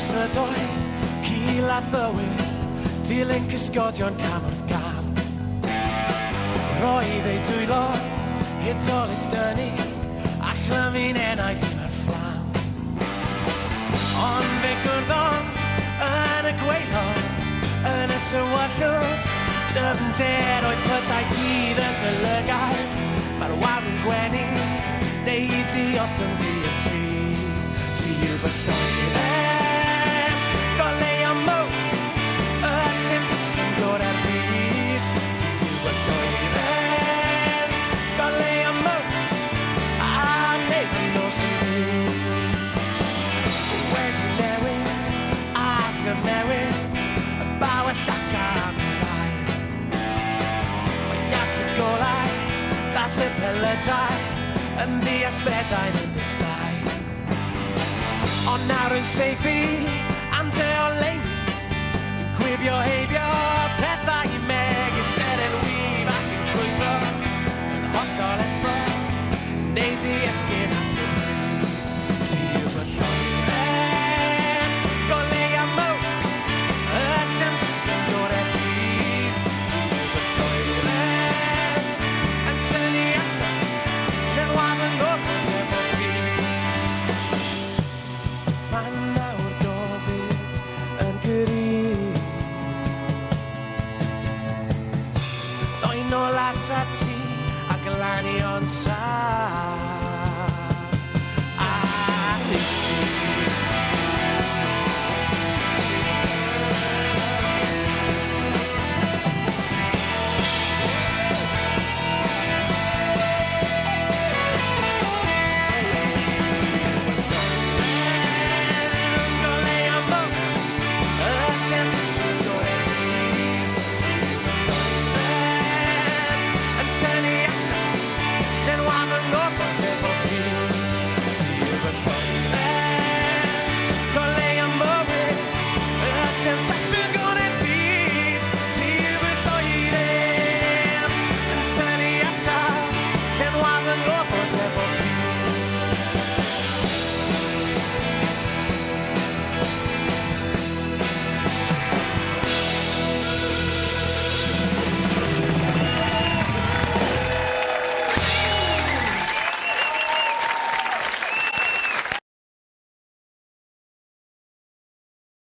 Ysbrydoi, cil a thywyd, dilyn cysgodion cam wrth gam. Roedd ei dwylo, hyn dolus dynnu, a chlymu'n enau dim yn fflam. Ond fe gwrddo'n yn y gweilod, yn y tywallwch, dyfnder oedd byddai gyd yn dylygad. Mae'r warw'n gwenu, neu diolch yn fi yn rhydd. Ti yw fy lloeren, goleu am mwyd, y temptation gorau'r byd. Ti yw fy lloeren, goleu am mwyd, a neu fy nos yn byd. Wedi newid, a chyfnewid, y baw y llaca am rai. Mae'n gas y golau, glas y pelydrau, yn ddiasbedain yn disglau. Ond nawr yn seithi am dy o leini, yn gwibio heibio pethau i megis yn wyf ac yn ffrwydro, yn hollol effro, neud i esgyn at y bryd. Ti yw fy lloeren, goleu am mwyd, y temptation gorau'r byd. Ti yw fy lloeren, yn tynnu ato, lle'n wad yn gwybod efo fi. Fan nawr gofyd yn gyrru, Do'n ôl ata ti a glannu o'n saff a ddysgu. Goleu am bywyd, y temptation